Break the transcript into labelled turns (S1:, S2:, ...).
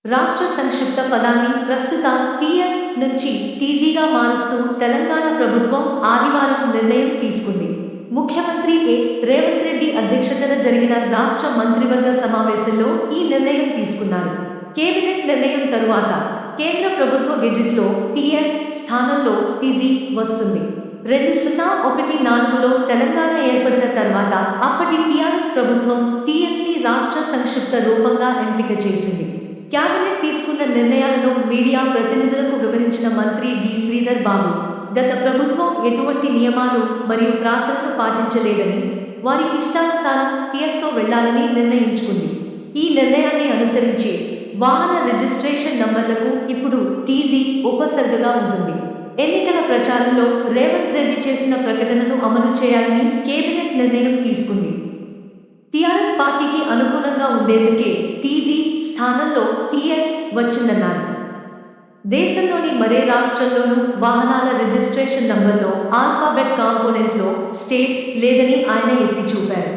S1: రాష్ట్ర సంక్షిప్త పదాన్ని ప్రస్తుత టీఎస్ నుంచి టీజీగా మారుస్తూ తెలంగాణ ప్రభుత్వం ఆదివారం నిర్ణయం తీసుకుంది. ముఖ్యమంత్రి రేవంత్ రెడ్డి అధ్యక్షతన జరిగిన రాష్ట్ర మంత్రివర్గ సమావేశంలో ఈ నిర్ణయం తీసుకున్నారు. కేబినెట్ నిర్ణయం తరువాత కేంద్ర ప్రభుత్వ గెజిట్లో టీఎస్ స్థానంలో టీజీ వస్తుంది. 2014లో తెలంగాణ ఏర్పడిన తర్వాత అప్పటి టీఆర్ఎస్ ప్రభుత్వం టీఎస్ని రాష్ట్ర సంక్షిప్త రూపంగా ఎంపిక చేసింది. క్యాబినెట్ తీసుకున్న నిర్ణయాలను మీడియా ప్రతినిధులకు వివరించిన మంత్రి డి. శ్రీధర్ బాబు, గత ప్రభుత్వం ఎటువంటి నియమాలు మరియు ప్రాసలను పాటించలేదని, వారి ఇష్టానుసారం టీఎస్తో వెళ్లాలని నిర్ణయించుకుంది. ఈ నిర్ణయాన్ని అనుసరించి వాహన రిజిస్ట్రేషన్ నంబర్లకు ఇప్పుడు టీజీ ఉపసర్గగా ఉంటుంది. ఎన్నికల ప్రచారంలో రేవంత్ రెడ్డి చేసిన ప్రకటనను అమలు చేయాలని కేబినెట్ నిర్ణయం తీసుకుంది. టీఆర్ఎస్ పార్టీకి అనుకూలంగా ఉండేందుకే టీజీ స్థానంలో టీఎస్ వచ్చిందన్నారు. దేశంలోని మరే రాష్ట్రంలోనూ వాహనాల రిజిస్ట్రేషన్ నంబర్లో ఆల్ఫాబెట్ కాంపోనెంట్లో స్టేట్ లేదని ఆయన ఎత్తి చూపారు.